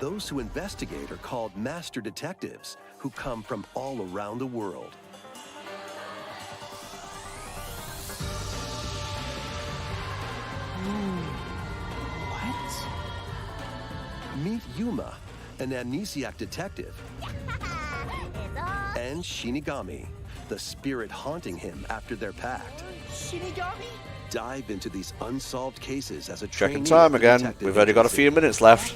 Speaker 8: Those who investigate are called master detectives, who come from all around the world.
Speaker 4: What?
Speaker 8: Meet Yuma, an amnesiac detective, and Shinigami, the spirit haunting him after their pact.
Speaker 4: Shinigami?
Speaker 8: Dive into these unsolved cases as a
Speaker 1: Checking
Speaker 8: trainee
Speaker 1: time
Speaker 8: at the
Speaker 1: again.
Speaker 8: detective
Speaker 1: We've only got a
Speaker 8: agency.
Speaker 1: few minutes left.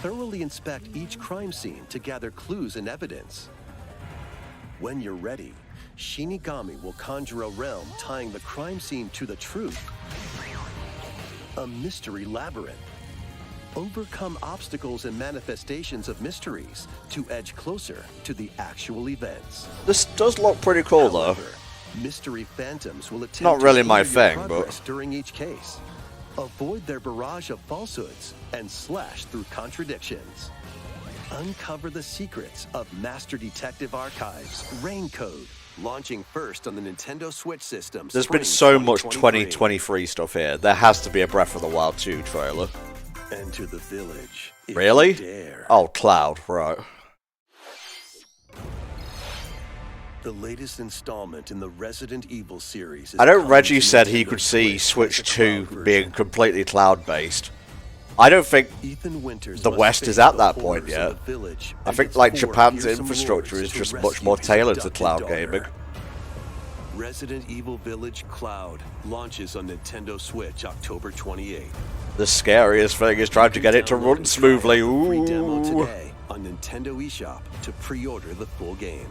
Speaker 8: Thoroughly inspect each crime scene to gather clues and evidence. When you're ready, Shinigami will conjure a realm tying the crime scene to the truth. A mystery labyrinth. Overcome obstacles and manifestations of mysteries to edge closer to the actual events.
Speaker 1: This does look pretty cool, though.
Speaker 8: However, mystery phantoms will attempt
Speaker 1: Not
Speaker 8: to
Speaker 1: really my
Speaker 8: slow your
Speaker 1: thing,
Speaker 8: progress
Speaker 1: but
Speaker 8: during each case. Avoid their barrage of falsehoods and slash through contradictions. Uncover the secrets of Master Detective Archives Rain Code, launching first on the Nintendo Switch system.
Speaker 1: there's been
Speaker 8: spring
Speaker 1: so much
Speaker 8: 2023.
Speaker 1: 2023 stuff here. There has to be a Breath of the Wild 2 trailer.
Speaker 8: Enter the village. if
Speaker 1: Really?
Speaker 8: you dare.
Speaker 1: Oh, Cloud, right.
Speaker 8: The latest installment in the Resident Evil series is
Speaker 1: I know
Speaker 8: coming
Speaker 1: Reggie
Speaker 8: to
Speaker 1: said he
Speaker 8: Nintendo
Speaker 1: could see
Speaker 8: Switch
Speaker 1: Switch
Speaker 8: as a
Speaker 1: 2
Speaker 8: cloud
Speaker 1: being
Speaker 8: version.
Speaker 1: completely cloud-based. I don't think
Speaker 8: Ethan Winters
Speaker 1: the
Speaker 8: must
Speaker 1: West
Speaker 8: face
Speaker 1: is at
Speaker 8: the
Speaker 1: that point
Speaker 8: horrors
Speaker 1: yet.
Speaker 8: of the village
Speaker 1: I
Speaker 8: and
Speaker 1: think
Speaker 8: its
Speaker 1: like
Speaker 8: 4
Speaker 1: Japan's
Speaker 8: fearsome
Speaker 1: infrastructure
Speaker 8: lords
Speaker 1: is
Speaker 8: to
Speaker 1: just much
Speaker 8: rescue
Speaker 1: more
Speaker 8: his
Speaker 1: tailored to
Speaker 8: abducted
Speaker 1: cloud
Speaker 8: daughter.
Speaker 1: gaming.
Speaker 8: Resident Evil Village Cloud launches on Nintendo Switch October 28th.
Speaker 1: The scariest thing is trying to get it to run smoothly.
Speaker 8: Free demo
Speaker 1: Ooh.
Speaker 8: today on Nintendo eShop to pre-order the full game.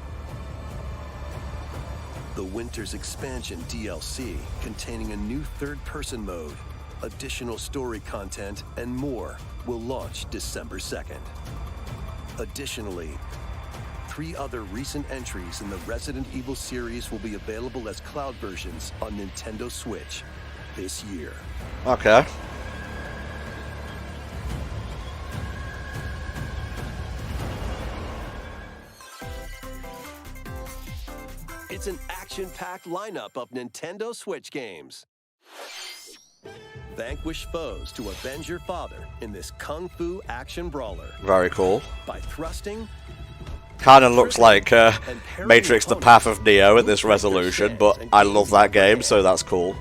Speaker 8: The Winter's Expansion DLC, containing a new third-person mode, additional story content, and more, will launch December 2nd. Additionally, 3 other recent entries in the Resident Evil series will be available as cloud versions on Nintendo Switch this year.
Speaker 1: Okay.
Speaker 8: It's an action-packed lineup of Nintendo Switch games. Vanquish foes to avenge your father in this kung fu action brawler.
Speaker 1: Very cool.
Speaker 8: By thrusting,
Speaker 1: Kind of looks like Matrix the Path of Neo in this resolution, but I love that game, so that's cool.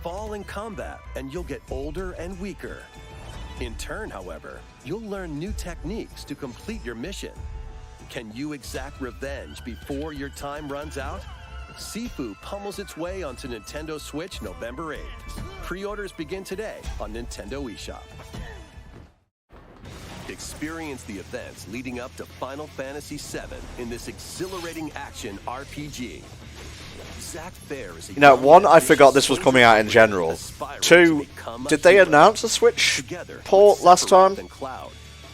Speaker 8: fall in combat, and you'll get older and weaker. In turn, however, you'll learn new techniques to complete your mission. Can you exact revenge before your time runs out? Sifu pummels its way onto Nintendo Switch November 8th. Pre-orders begin today on Nintendo eShop. Experience the events leading up to Final Fantasy VII in this exhilarating action RPG. Zack Fair is a
Speaker 1: one, I forgot this was coming out in general. 2, did they announce a Switch port last time?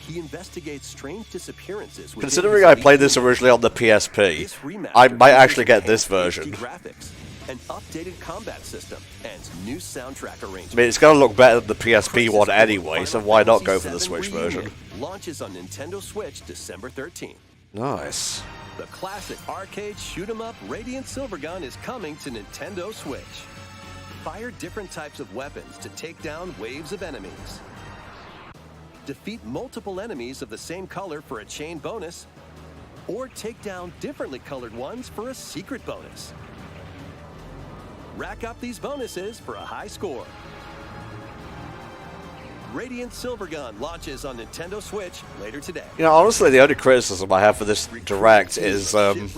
Speaker 8: He investigates strange disappearances.
Speaker 1: Considering I played this originally on the PSP, I might actually get this version.
Speaker 8: Graphics, an updated combat system, and new soundtrack arrangement.
Speaker 1: I mean, it's going to look better than the PSP one anyway, so why not go for the Switch version?
Speaker 8: Launches on Nintendo Switch December 13th.
Speaker 1: Nice.
Speaker 8: The classic arcade shoot-'em-up Radiant Silvergun is coming to Nintendo Switch. Fire different types of weapons to take down waves of enemies. Defeat multiple enemies of the same color for a chain bonus, or take down differently colored ones for a secret bonus. Rack up these bonuses for a high score. Radiant Silvergun launches on Nintendo Switch later today.
Speaker 1: You know, honestly, the only criticism I have for this Direct is too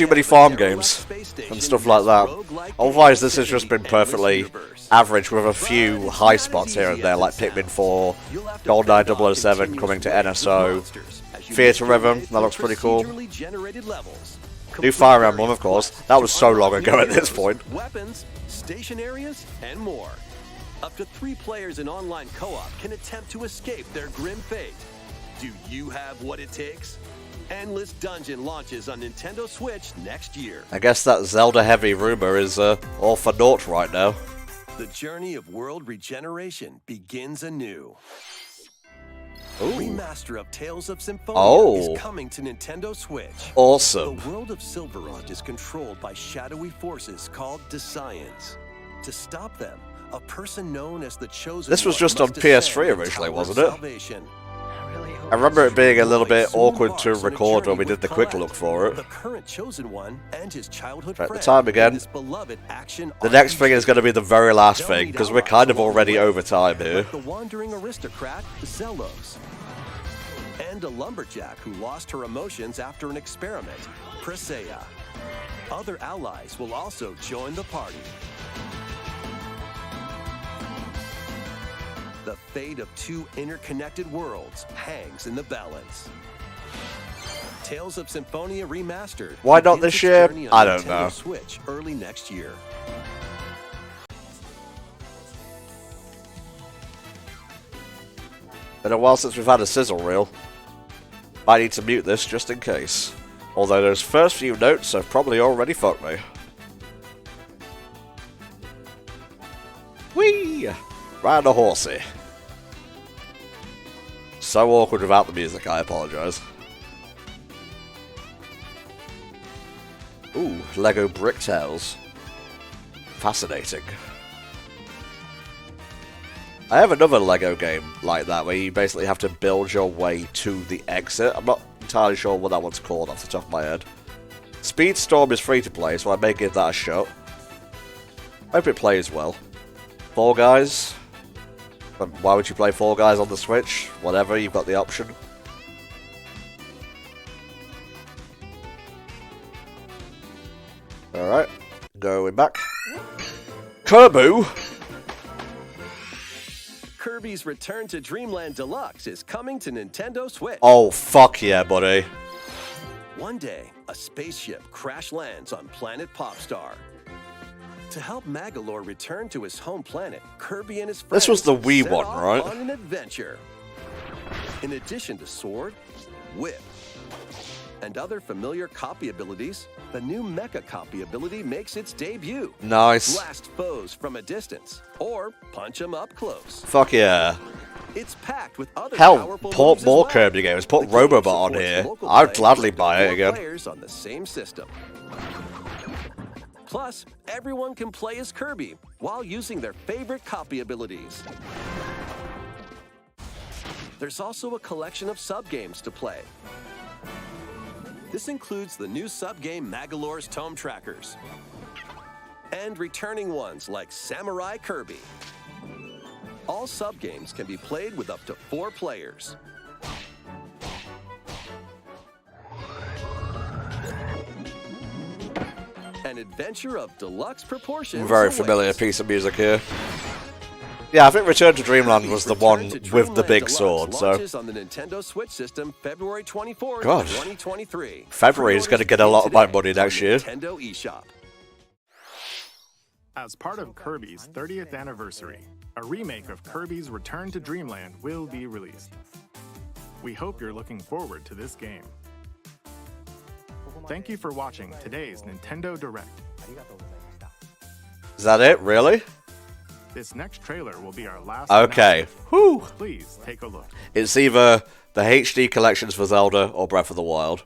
Speaker 1: many farm games and stuff like that. Otherwise, this has just been perfectly average with a few high spots here and there, like Pikmin 4, GoldenEye 007 coming to NSO, Theatre Rhythm, that looks pretty cool. New Fire Emblem, of course. That was so long ago at this point.
Speaker 8: Weapons, station areas, and more. Up to 3 players in online co-op can attempt to escape their grim fate. Do you have what it takes? Endless Dungeon launches on Nintendo Switch next year.
Speaker 1: I guess that Zelda-heavy rumor is all for naught right now.
Speaker 8: The journey of world regeneration begins anew.
Speaker 1: Ooh.
Speaker 8: Remaster of Tales of Symphonia is coming to Nintendo Switch.
Speaker 1: Awesome.
Speaker 8: The world of Silverrot is controlled by shadowy forces called Descience. To stop them, a person known as the Chosen
Speaker 1: This was
Speaker 8: One
Speaker 1: just on
Speaker 8: must
Speaker 1: PS3
Speaker 8: ascend the
Speaker 1: originally,
Speaker 8: Tower
Speaker 1: wasn't
Speaker 8: of
Speaker 1: it?
Speaker 8: Salvation.
Speaker 1: I remember it being a little bit awkward to record when we did the quick look for it.
Speaker 8: The current Chosen One and his childhood
Speaker 1: Right, the
Speaker 8: friend
Speaker 1: time again.
Speaker 8: in this beloved action
Speaker 1: The next
Speaker 8: RPG.
Speaker 1: thing is going to be the very last
Speaker 8: They'll
Speaker 1: thing,
Speaker 8: need
Speaker 1: because we're kind of
Speaker 8: allies
Speaker 1: already
Speaker 8: along the
Speaker 1: over time
Speaker 8: way,
Speaker 1: here.
Speaker 8: like the wandering aristocrat, Zelos. And a lumberjack who lost her emotions after an experiment, Presea. Other allies will also join the party. The fate of 2 interconnected worlds hangs in the balance. Tales of Symphonia Remastered.
Speaker 1: Why not
Speaker 8: begins
Speaker 1: this
Speaker 8: its
Speaker 1: year?
Speaker 8: journey on
Speaker 1: I don't
Speaker 8: Nintendo
Speaker 1: know.
Speaker 8: Switch early next year.
Speaker 1: Been a while since we've had a sizzle reel. I need to mute this just in case. Although those first few notes have probably already fucked me. Whee! Ride a horsey. So awkward without the music, I apologise. Ooh, Lego Brick Tales. Fascinating. I have another Lego game like that, where you basically have to build your way to the exit. I'm not entirely sure what that one's called off the top of my head. Speedstorm is free to play, so I may give that a shot. Hope it plays well. Fall Guys. Why would you play Fall Guys on the Switch? Whatever, you've got the option. Alright, going back. Kirby!
Speaker 8: Kirby's Return to Dreamland Deluxe is coming to Nintendo Switch.
Speaker 1: Oh, fuck yeah, buddy.
Speaker 8: One day, a spaceship crash lands on planet Popstar. To help Magolor return to his home planet, Kirby and his friends
Speaker 1: This was the Wii
Speaker 8: set
Speaker 1: one,
Speaker 8: off
Speaker 1: right?
Speaker 8: on an adventure. In addition to sword, whip, and other familiar copy abilities, the new Mecha copy ability makes its debut.
Speaker 1: Nice.
Speaker 8: Blast foes from a distance, or punch them up close.
Speaker 1: Fuck yeah.
Speaker 8: It's packed with other
Speaker 1: Hell,
Speaker 8: powerful
Speaker 1: put
Speaker 8: moves as
Speaker 1: more
Speaker 8: well.
Speaker 1: Kirby games. Put
Speaker 8: The game
Speaker 1: Robobot on
Speaker 8: supports
Speaker 1: here.
Speaker 8: local
Speaker 1: I'd
Speaker 8: players
Speaker 1: gladly
Speaker 8: up to
Speaker 1: buy it
Speaker 8: 4
Speaker 1: again.
Speaker 8: Players on the same system. Plus, everyone can play as Kirby while using their favorite copy abilities. There's also a collection of sub-games to play. This includes the new sub-game Magolor's Tome Trackers, and returning ones like Samurai Kirby. All sub-games can be played with up to 4 players. An adventure of deluxe proportions.
Speaker 1: Very familiar piece of music here. Yeah, I think Return to Dreamland was the one with the big sword, so...
Speaker 8: Launches on the Nintendo Switch system February 24th,
Speaker 1: God.
Speaker 8: 2023.
Speaker 1: February is going to get a lot of my money next year.
Speaker 8: Nintendo eShop.
Speaker 7: As part of Kirby's 30th anniversary, a remake of Kirby's Return to Dreamland will be released. We hope you're looking forward to this game. Thank you for watching today's Nintendo Direct.
Speaker 1: Is that it? Really?
Speaker 7: This next trailer will be our last.
Speaker 1: Okay. Whew.
Speaker 7: Please take a look.
Speaker 1: It's either the HD collections for Zelda or Breath of the Wild.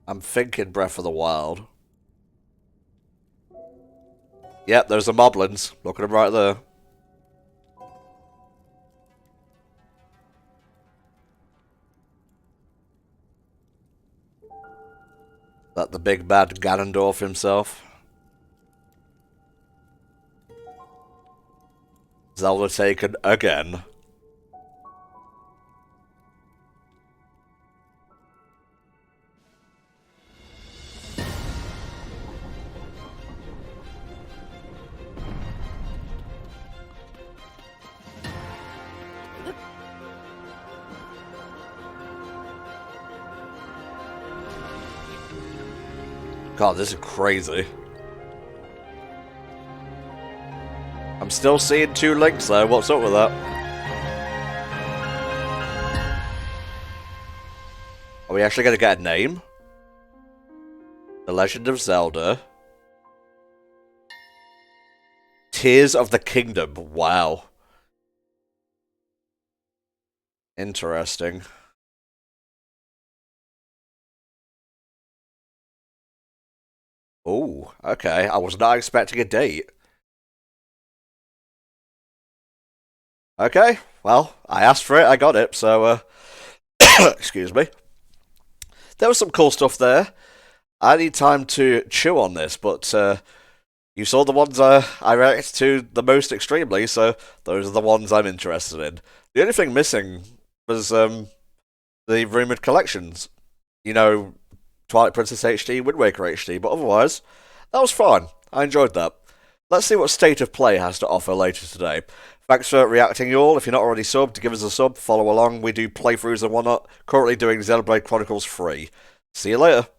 Speaker 1: I'm thinking Breath of the Wild. Yep, there's the Moblins. Look at them right there. That the big bad Ganondorf himself. Zelda taken again. God, this is crazy. I'm still seeing 2 links though, what's up with that? Are we actually going to get a name? The Legend of Zelda. Tears of the Kingdom, wow. Interesting. Oh, okay. I was not expecting a date. Okay, well, I asked for it, I got it, so, excuse me. There was some cool stuff there. I need time to chew on this, but, you saw the ones I reacted to the most extremely, so those are the ones I'm interested in. The only thing missing was, the rumoured collections. You know, Twilight Princess HD, Wind Waker HD, but otherwise, that was fine. I enjoyed that. Let's see what State of Play has to offer later today. Thanks for reacting, you all. If you're not already subbed, give us a sub, follow along. We do playthroughs and whatnot. Currently doing Xenoblade Chronicles 3. See you later.